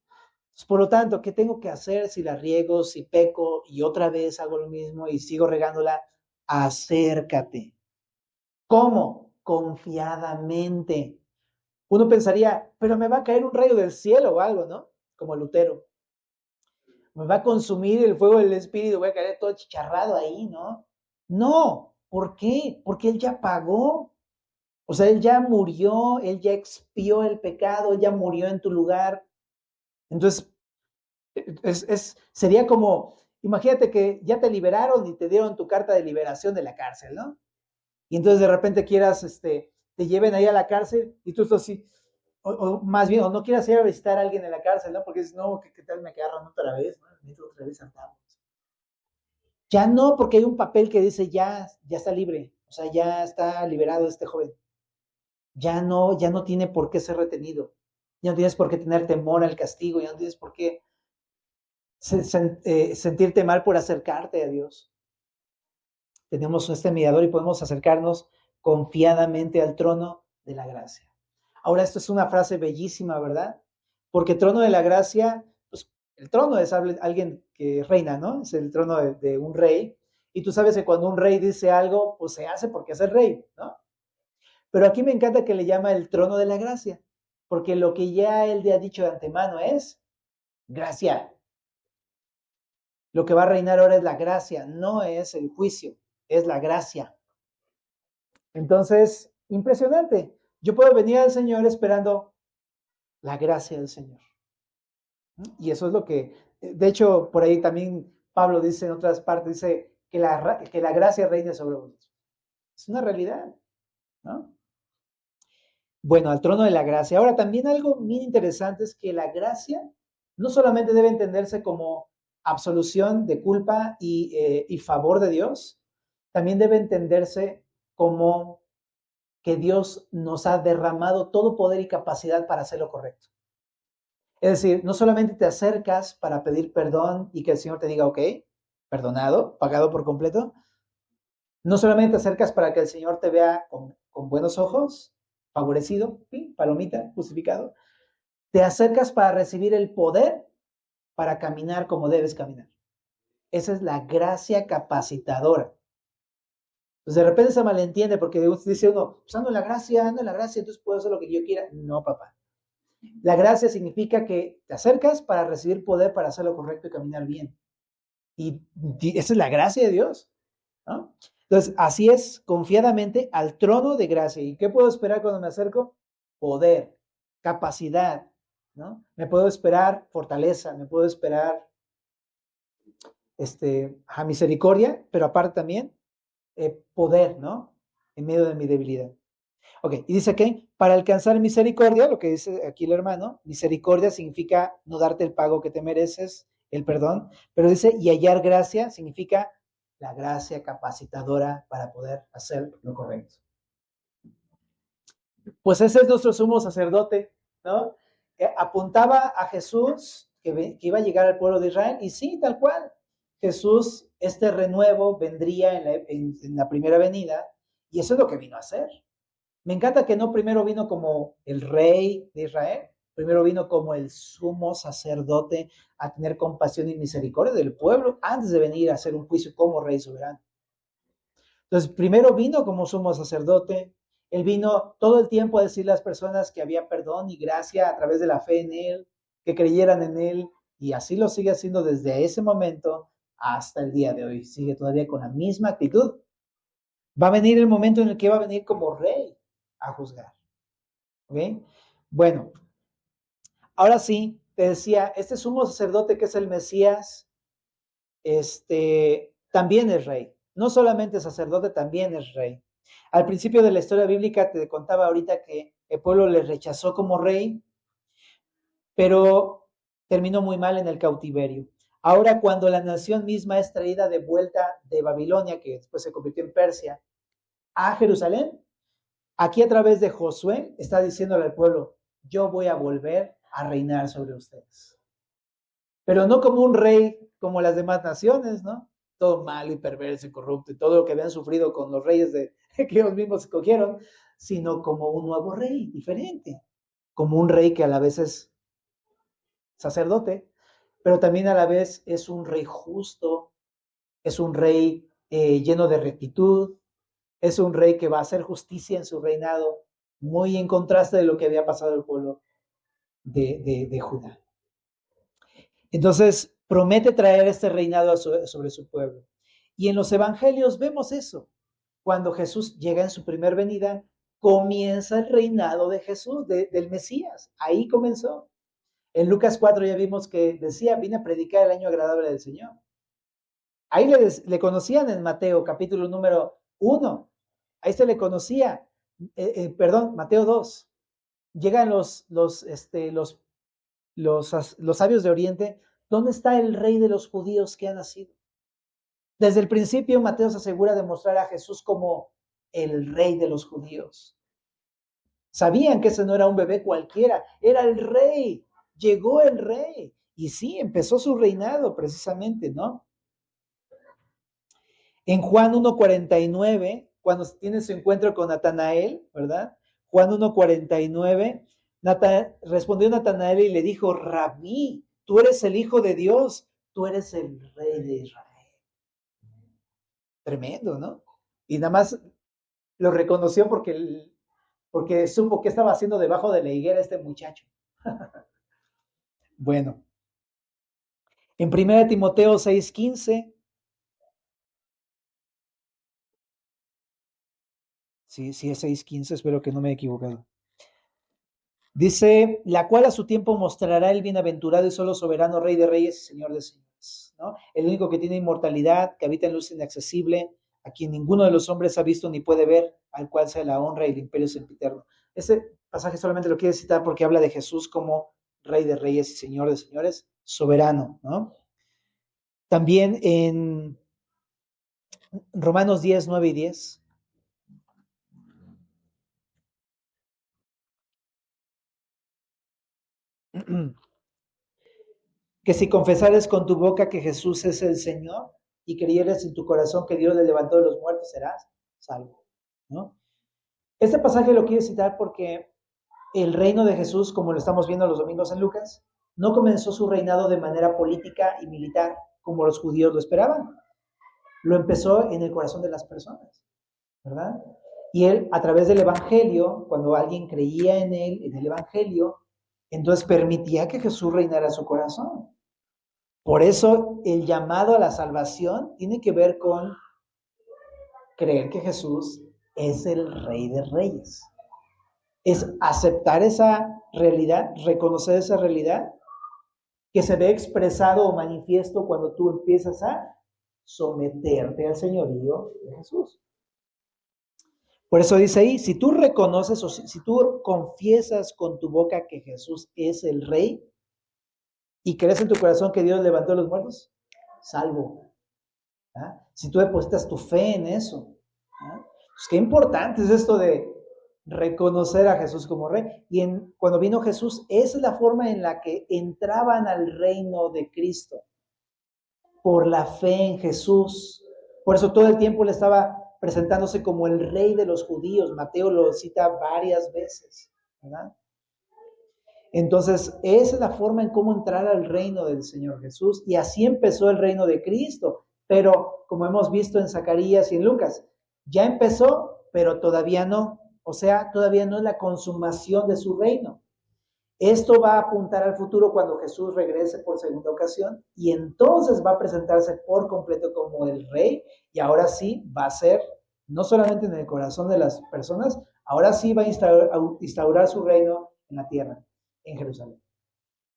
Por lo tanto, ¿qué tengo que hacer si la riego, si peco y otra vez hago lo mismo y sigo regándola? Acércate. ¿Cómo? Confiadamente. Uno pensaría, pero me va a caer un rayo del cielo o algo, ¿no? Como Lutero. Me va a consumir el fuego del Espíritu, voy a caer todo chicharrado ahí, ¿no? No, ¿por qué? Porque Él ya pagó. O sea, Él ya murió, Él ya expió el pecado, Él ya murió en tu lugar. Entonces, sería como, imagínate que ya te liberaron y te dieron tu carta de liberación de la cárcel, ¿no? Y entonces de repente quieras, te lleven ahí a la cárcel y tú estás así, o más bien, o no quieras ir a visitar a alguien en la cárcel, ¿no? Porque dices, no, ¿qué tal me agarran otra vez? ¿No? Otra vez andamos. Ya no, porque hay un papel que dice ya está libre, o sea, ya está liberado este joven. Ya no tiene por qué ser retenido. Ya no tienes por qué tener temor al castigo, ya no tienes por qué sentirte mal por acercarte a Dios. Tenemos este mediador y podemos acercarnos confiadamente al trono de la gracia. Ahora, esto es una frase bellísima, ¿verdad? Porque trono de la gracia, pues el trono es alguien que reina, ¿no? Es el trono de un rey. Y tú sabes que cuando un rey dice algo, pues se hace porque es el rey, ¿no? Pero aquí me encanta que le llama el trono de la gracia, porque lo que ya él le ha dicho de antemano es gracia. Lo que va a reinar ahora es la gracia, no es el juicio, es la gracia. Entonces, impresionante. Yo puedo venir al Señor esperando la gracia del Señor. Y eso es lo que, de hecho, por ahí también Pablo dice en otras partes, dice que la gracia reine sobre vosotros. Es una realidad, ¿no? Bueno, al trono de la gracia. Ahora, también algo muy interesante es que la gracia no solamente debe entenderse como absolución de culpa y favor de Dios, también debe entenderse como que Dios nos ha derramado todo poder y capacidad para hacer lo correcto. Es decir, no solamente te acercas para pedir perdón y que el Señor te diga, ok, perdonado, pagado por completo, no solamente te acercas para que el Señor te vea con buenos ojos, favorecido, ¿sí? Palomita, justificado, te acercas para recibir el poder para caminar como debes caminar. Esa es la gracia capacitadora. Entonces de repente se malentiende porque dice uno, pues ando en la gracia, entonces puedo hacer lo que yo quiera. No, papá. La gracia significa que te acercas para recibir poder para hacer lo correcto y caminar bien. Y esa es la gracia de Dios, ¿no? Entonces, así es, confiadamente al trono de gracia. ¿Y qué puedo esperar cuando me acerco? Poder, capacidad, ¿no? Me puedo esperar fortaleza, me puedo esperar a misericordia, pero aparte también poder, ¿no? En medio de mi debilidad. Ok, y dice que para alcanzar misericordia, lo que dice aquí el hermano, misericordia significa no darte el pago que te mereces, el perdón, pero dice, y hallar gracia significa la gracia capacitadora para poder hacer lo correcto. Pues ese es nuestro sumo sacerdote, ¿no? Apuntaba a Jesús que iba a llegar al pueblo de Israel, y sí, tal cual. Jesús, este renuevo vendría en la primera venida, y eso es lo que vino a hacer. Me encanta que no primero vino como el rey de Israel, primero vino como el sumo sacerdote a tener compasión y misericordia del pueblo antes de venir a hacer un juicio como rey soberano. Entonces, primero vino como sumo sacerdote, él vino todo el tiempo a decirle a las personas que había perdón y gracia a través de la fe en él, que creyeran en él, y así lo sigue haciendo desde ese momento hasta el día de hoy. Sigue todavía con la misma actitud. Va a venir el momento en el que va a venir como rey a juzgar. ¿Ok? Bueno, ahora sí, te decía, este sumo sacerdote que es el Mesías, también es rey. No solamente sacerdote, también es rey. Al principio de la historia bíblica te contaba ahorita que el pueblo le rechazó como rey, pero terminó muy mal en el cautiverio. Ahora, cuando la nación misma es traída de vuelta de Babilonia, que después se convirtió en Persia, a Jerusalén, aquí a través de Josué está diciéndole al pueblo, yo voy a volver a reinar sobre ustedes. Pero no como un rey como las demás naciones, ¿no? Todo malo y perverso y corrupto y todo lo que habían sufrido con los reyes que ellos mismos escogieron, sino como un nuevo rey diferente, como un rey que a la vez es sacerdote, pero también a la vez es un rey justo, es un rey lleno de rectitud, es un rey que va a hacer justicia en su reinado, muy en contraste de lo que había pasado el pueblo de Judá. Entonces, promete traer este reinado sobre su pueblo. Y en los evangelios vemos eso. Cuando Jesús llega en su primer venida, comienza el reinado de Jesús, del Mesías. Ahí comenzó. En Lucas 4 ya vimos que decía, vine a predicar el año agradable del Señor. Ahí le conocían en Mateo, capítulo número 1. Ahí se le conocía, perdón, Mateo 2. Llegan los sabios de Oriente. ¿Dónde está el rey de los judíos que ha nacido? Desde el principio, Mateo se asegura de mostrar a Jesús como el rey de los judíos. Sabían que ese no era un bebé cualquiera, era el rey, llegó el rey. Y sí, empezó su reinado precisamente, ¿no? En Juan 1:49, cuando tiene su encuentro con Natanael, ¿verdad? Juan 1:49, respondió Natanael y le dijo, Rabí, tú eres el Hijo de Dios, tú eres el Rey de Israel. Tremendo, ¿no? Y nada más lo reconoció porque supo qué estaba haciendo debajo de la higuera este muchacho. Bueno, en 1 Timoteo 6:15, sí es 6:15, espero que no me he equivocado. Dice, la cual a su tiempo mostrará el bienaventurado y solo soberano Rey de Reyes y Señor de Señores, ¿no? El único que tiene inmortalidad, que habita en luz inaccesible, a quien ninguno de los hombres ha visto ni puede ver, al cual sea la honra y el imperio sempiterno. Ese pasaje solamente lo quiero citar porque habla de Jesús como Rey de Reyes y Señor de Señores, soberano, ¿no? También en Romanos 10, 9 y 10. Que si confesares con tu boca que Jesús es el Señor y creyeres en tu corazón que Dios le levantó de los muertos, serás salvo, ¿no? Este pasaje lo quiero citar porque el reino de Jesús, como lo estamos viendo los domingos en Lucas, no comenzó su reinado de manera política y militar como los judíos lo esperaban. Lo empezó en el corazón de las personas, ¿verdad? Y él, a través del Evangelio, cuando alguien creía en él, en el Evangelio, entonces permitía que Jesús reinara en su corazón. Por eso el llamado a la salvación tiene que ver con creer que Jesús es el Rey de Reyes. Es aceptar esa realidad, reconocer esa realidad que se ve expresado o manifiesto cuando tú empiezas a someterte al señorío de Jesús. Por eso dice ahí, si tú reconoces o si tú confiesas con tu boca que Jesús es el Rey y crees en tu corazón que Dios levantó a los muertos, salvo. ¿Ah? Si tú depositas tu fe en eso. ¿Ah? Pues qué importante es esto de reconocer a Jesús como rey. Y cuando vino Jesús, esa es la forma en la que entraban al reino de Cristo, por la fe en Jesús. Por eso todo el tiempo le estaba presentándose como el rey de los judíos. Mateo lo cita varias veces, ¿verdad? Entonces, esa es la forma en cómo entrar al reino del Señor Jesús. Y así empezó el reino de Cristo. Pero, como hemos visto en Zacarías y en Lucas, ya empezó, pero todavía no. O sea, todavía no es la consumación de su reino. Esto va a apuntar al futuro cuando Jesús regrese por segunda ocasión y entonces va a presentarse por completo como el rey y ahora sí va a ser, no solamente en el corazón de las personas, ahora sí va a instaurar su reino en la tierra, en Jerusalén.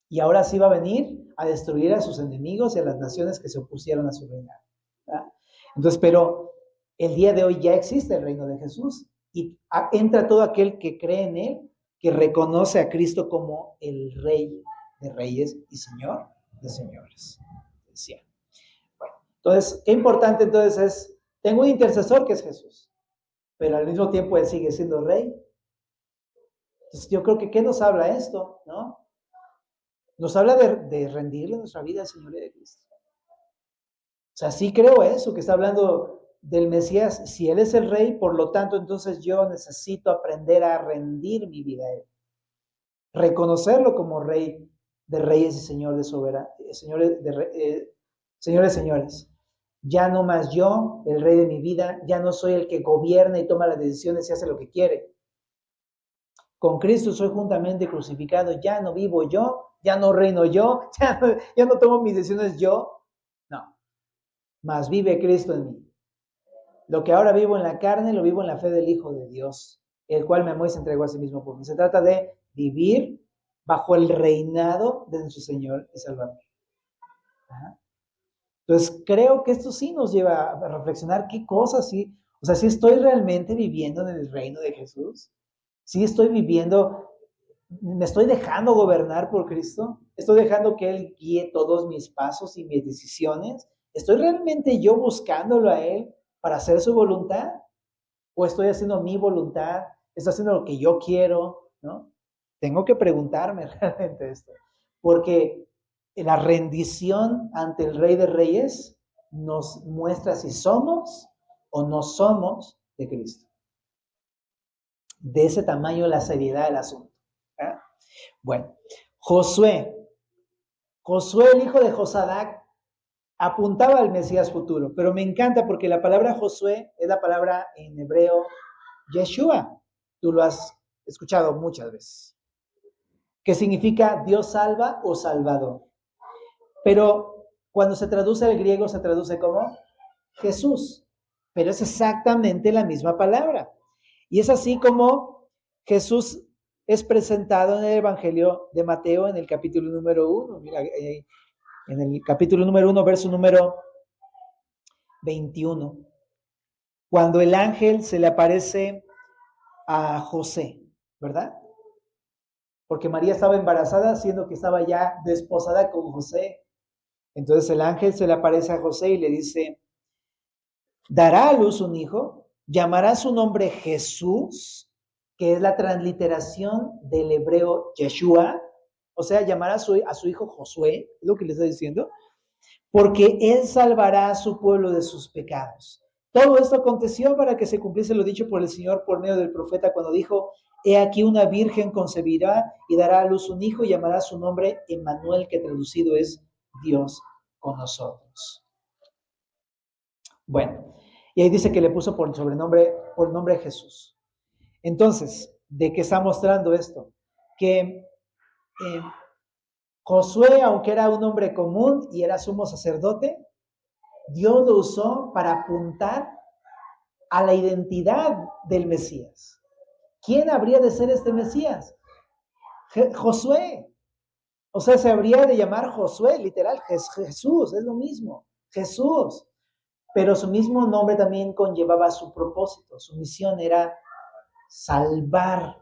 Y ahora sí va a venir a destruir a sus enemigos y a las naciones que se opusieron a su reinado. ¿Verdad? Entonces, pero el día de hoy ya existe el reino de Jesús y entra todo aquel que cree en él, que reconoce a Cristo como el Rey de Reyes y Señor de Señores. Decía. Bueno, entonces, qué importante entonces es, tengo un intercesor que es Jesús, pero al mismo tiempo él sigue siendo Rey. Entonces, yo creo que, ¿qué nos habla esto? ¿No? Nos habla de rendirle nuestra vida al Señor de Cristo. O sea, sí creo eso, que está hablando del Mesías. Si Él es el Rey, por lo tanto, entonces yo necesito aprender a rendir mi vida a Él. Reconocerlo como Rey de Reyes y Señor de Señores, Señores. Ya no más yo, el Rey de mi vida, ya no soy el que gobierna y toma las decisiones y hace lo que quiere. Con Cristo soy juntamente crucificado, ya no vivo yo, ya no reino yo, ya no tomo mis decisiones yo, no, mas vive Cristo en mí. Lo que ahora vivo en la carne, lo vivo en la fe del Hijo de Dios, el cual me amó y se entregó a sí mismo por mí. Se trata de vivir bajo el reinado de nuestro Señor y Salvador. Ajá. Entonces, creo que esto sí nos lleva a reflexionar qué cosas sí, o sea, si estoy realmente viviendo en el reino de Jesús, si estoy viviendo, me estoy dejando gobernar por Cristo, estoy dejando que Él guíe todos mis pasos y mis decisiones, ¿Estoy realmente yo buscándolo a Él para hacer su voluntad? ¿O estoy haciendo mi voluntad? ¿Estoy haciendo lo que yo quiero? ¿No? Tengo que preguntarme realmente esto. Porque la rendición ante el Rey de Reyes nos muestra si somos o no somos de Cristo. De ese tamaño la seriedad del asunto. ¿Eh? Bueno, Josué, el hijo de Josadac, apuntaba al Mesías futuro, pero me encanta porque la palabra Josué es la palabra en hebreo Yeshua. Tú lo has escuchado muchas veces. Que significa Dios salva o Salvador. Pero cuando se traduce al griego se traduce como Jesús. Pero es exactamente la misma palabra. Y es así como Jesús es presentado en el Evangelio de Mateo en el capítulo número 1. Mira, en el capítulo número 1, verso número 21. Cuando el ángel se le aparece a José, ¿verdad? Porque María estaba embarazada, siendo que estaba ya desposada con José. Entonces el ángel se le aparece a José y le dice, dará a luz un hijo, llamará su nombre Jesús, que es la transliteración del hebreo Yeshua, o sea, llamará a su hijo Josué, es lo que le está diciendo, porque él salvará a su pueblo de sus pecados. Todo esto aconteció para que se cumpliese lo dicho por el Señor por medio del profeta cuando dijo, he aquí una virgen concebirá y dará a luz un hijo y llamará su nombre Emmanuel, que traducido es Dios con nosotros. Bueno, y ahí dice que le puso por nombre Jesús. Entonces, ¿de qué está mostrando esto? Que Josué, aunque era un hombre común y era sumo sacerdote, Dios lo usó para apuntar a la identidad del Mesías. ¿Quién habría de ser este Mesías? Josué. O sea, se habría de llamar Josué, literal, Jesús, es lo mismo, Jesús. Pero su mismo nombre también conllevaba su propósito, su misión era salvar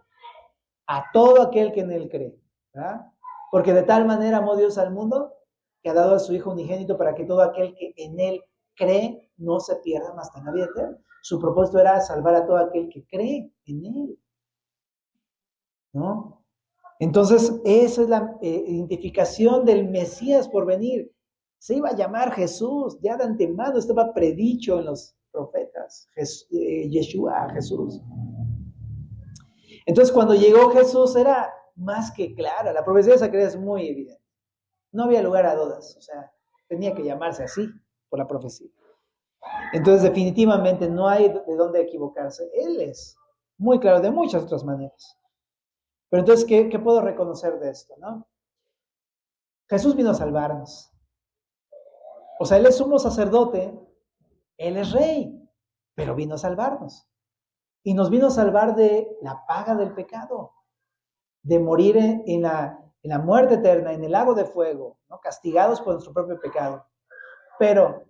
a todo aquel que en él cree, ¿verdad? Porque de tal manera amó Dios al mundo que ha dado a su Hijo unigénito para que todo aquel que en él cree no se pierda, mas tenga vida eterna. Su propósito era salvar a todo aquel que cree en él, ¿no? Entonces, esa es la identificación del Mesías por venir. Se iba a llamar Jesús, ya de antemano estaba predicho en los profetas, Yeshua, Jesús. Entonces, cuando llegó Jesús era más que clara, la profecía de Zacarías es muy evidente. No había lugar a dudas, o sea, tenía que llamarse así por la profecía. Entonces, definitivamente no hay de dónde equivocarse. Él es muy claro de muchas otras maneras. Pero entonces, ¿qué puedo reconocer de esto, no? Jesús vino a salvarnos. O sea, Él es sumo sacerdote, Él es rey, pero vino a salvarnos. Y nos vino a salvar de la paga del pecado, de morir en la muerte eterna, en el lago de fuego, ¿no? Castigados por nuestro propio pecado. Pero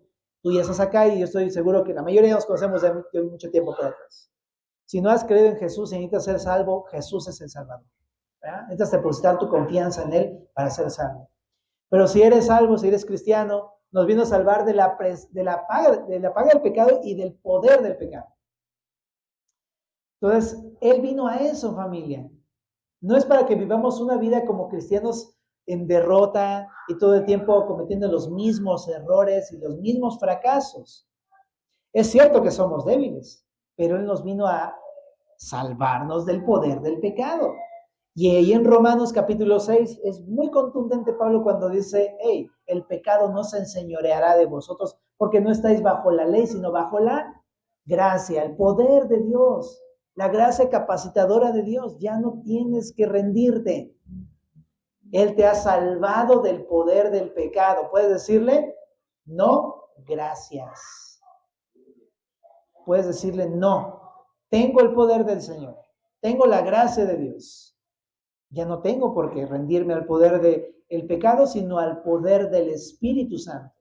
tú ya estás acá y yo estoy seguro que la mayoría nos conocemos de mucho tiempo para atrás. Si no has creído en Jesús y necesitas ser salvo, Jesús es el Salvador, ¿verdad? Necesitas depositar tu confianza en Él para ser salvo. Pero si eres salvo, si eres cristiano, nos vino a salvar de la paga del pecado y del poder del pecado. Entonces, Él vino a eso, familia. No es para que vivamos una vida como cristianos en derrota y todo el tiempo cometiendo los mismos errores y los mismos fracasos. Es cierto que somos débiles, pero Él nos vino a salvarnos del poder del pecado. Y ahí en Romanos capítulo 6 es muy contundente Pablo cuando dice, hey, el pecado no se enseñoreará de vosotros porque no estáis bajo la ley, sino bajo la gracia, el poder de Dios, la gracia capacitadora de Dios. Ya no tienes que rendirte. Él te ha salvado del poder del pecado. Puedes decirle, no, gracias. Puedes decirle, no, tengo el poder del Señor, tengo la gracia de Dios. Ya no tengo por qué rendirme al poder del pecado, sino al poder del Espíritu Santo.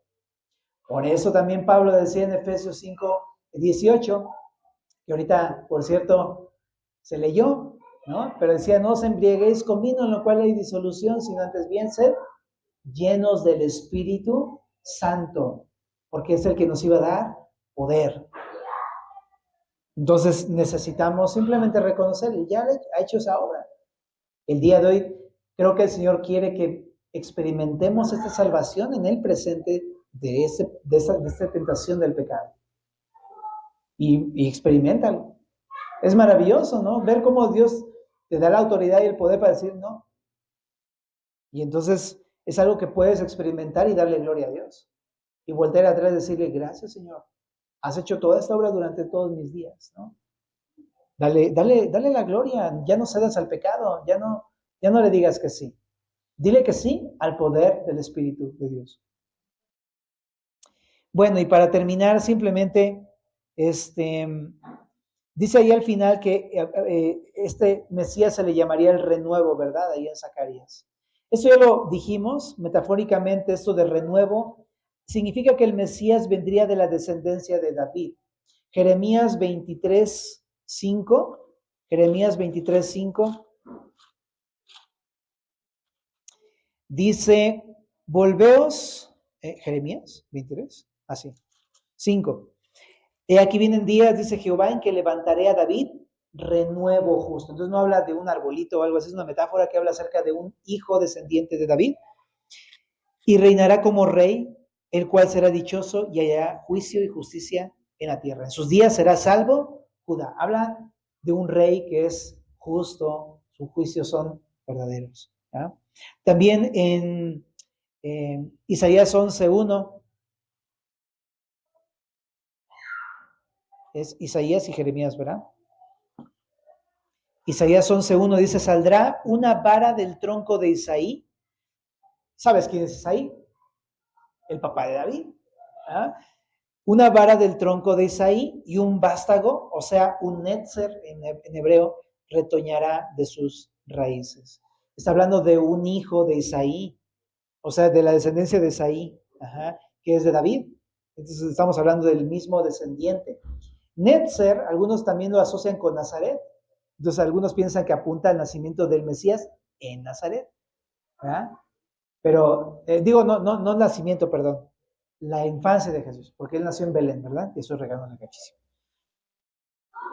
Por eso también Pablo decía en Efesios 5:18, que ahorita, por cierto, se leyó, ¿no? Pero decía, no os embriaguéis con vino, en lo cual hay disolución, sino antes bien sed llenos del Espíritu Santo. porque es el que nos iba a dar poder. Entonces necesitamos simplemente reconocer, y ya ha hecho esa obra. El día de hoy creo que el Señor quiere que experimentemos esta salvación en el presente de esta tentación del pecado. Y experimentalo. Es maravilloso, ¿no? Ver cómo Dios te da la autoridad y el poder para decir no. Y entonces es algo que puedes experimentar y darle gloria a Dios. Y voltear atrás y decirle, gracias, Señor. Has hecho toda esta obra durante todos mis días, ¿no? Dale la gloria. Ya no cedas al pecado. Ya no le digas que sí. Dile que sí al poder del Espíritu de Dios. Bueno, y para terminar, simplemente, dice ahí al final que este Mesías se le llamaría el renuevo, ¿verdad? Ahí en Zacarías. Esto ya lo dijimos, metafóricamente, esto de renuevo significa que el Mesías vendría de la descendencia de David. Jeremías 23:5, Jeremías 23:5, dice, volveos, Jeremías 23, así, 5. Aquí vienen días, dice Jehová, en que levantaré a David renuevo justo. Entonces no habla de un arbolito o algo así, es una metáfora que habla acerca de un hijo descendiente de David. Y reinará como rey, el cual será dichoso y hallará juicio y justicia en la tierra. En sus días será salvo Judá. Habla de un rey que es justo, sus juicios son verdaderos. ¿Ya? También en Isaías 11:1, es Isaías y Jeremías, ¿verdad? Isaías 11:1 dice, saldrá una vara del tronco de Isaí. ¿Sabes quién es Isaí? El papá de David. ¿Ah? Una vara del tronco de Isaí y un vástago, o sea, un netzer en hebreo, retoñará de sus raíces. Está hablando de un hijo de Isaí, o sea, de la descendencia de Isaí, que es de David. Entonces estamos hablando del mismo descendiente. Netzer, algunos también lo asocian con Nazaret. Entonces algunos piensan que apunta al nacimiento del Mesías en Nazaret. ¿Verdad? Pero no nacimiento, perdón, la infancia de Jesús, porque él nació en Belén, ¿verdad? Y eso es regalo cachísimo.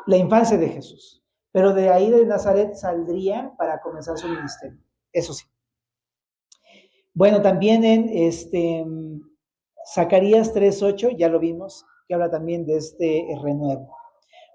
La infancia de Jesús. Pero de ahí de Nazaret saldría para comenzar su ministerio. Eso sí. Bueno, también en Zacarías 3:8, ya lo vimos, que habla también de este renuevo.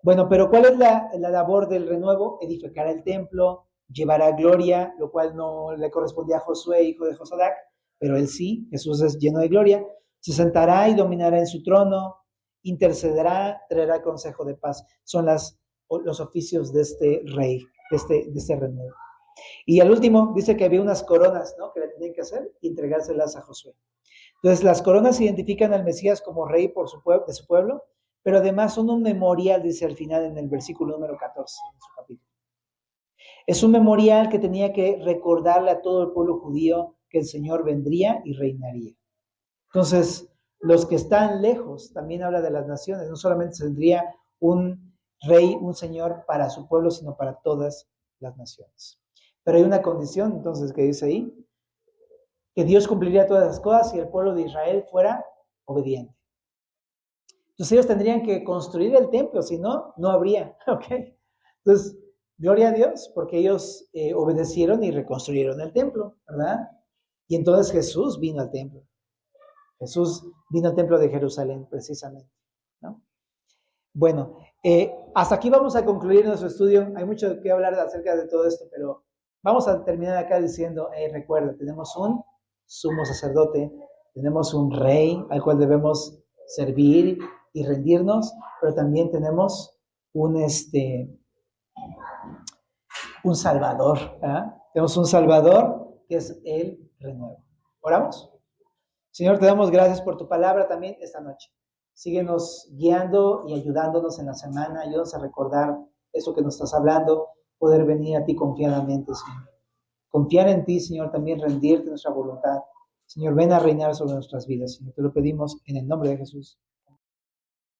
Bueno, pero ¿cuál es la labor del renuevo? Edificar el templo, llevar a gloria, lo cual no le correspondía a Josué, hijo de Josadac, pero él sí, Jesús es lleno de gloria. Se sentará y dominará en su trono, intercederá, traerá consejo de paz. Son los oficios de este rey, de este renuevo. Y al último dice que había unas coronas, ¿no? Que le tenían que hacer y entregárselas a Josué. Entonces las coronas identifican al Mesías como rey de su pueblo, pero además son un memorial, dice al final en el versículo número 14 de su capítulo. Es un memorial que tenía que recordarle a todo el pueblo judío que el Señor vendría y reinaría. Entonces, los que están lejos, también habla de las naciones, no solamente tendría un rey, un Señor para su pueblo, sino para todas las naciones. Pero hay una condición, entonces, que dice ahí, que Dios cumpliría todas las cosas si el pueblo de Israel fuera obediente. Entonces ellos tendrían que construir el templo, si no, no habría, ¿ok? Entonces, gloria a Dios, porque ellos obedecieron y reconstruyeron el templo, ¿verdad? Y entonces Jesús vino al templo. Jesús vino al templo de Jerusalén, precisamente, ¿no? Bueno, hasta aquí vamos a concluir nuestro estudio. Hay mucho que hablar acerca de todo esto, pero vamos a terminar acá diciendo, recuerda, tenemos un sumo sacerdote, tenemos un rey al cual debemos servir y rendirnos, pero también tenemos un Salvador, ¿eh? Tenemos un Salvador que es el renuevo. ¿Oramos? Señor, te damos gracias por tu palabra también esta noche. Síguenos guiando y ayudándonos en la semana, ayúdanos a recordar eso que nos estás hablando, poder venir a ti confiadamente, Señor. Confiar en ti, Señor, también rendirte nuestra voluntad. Señor, ven a reinar sobre nuestras vidas, Señor. Te lo pedimos en el nombre de Jesús.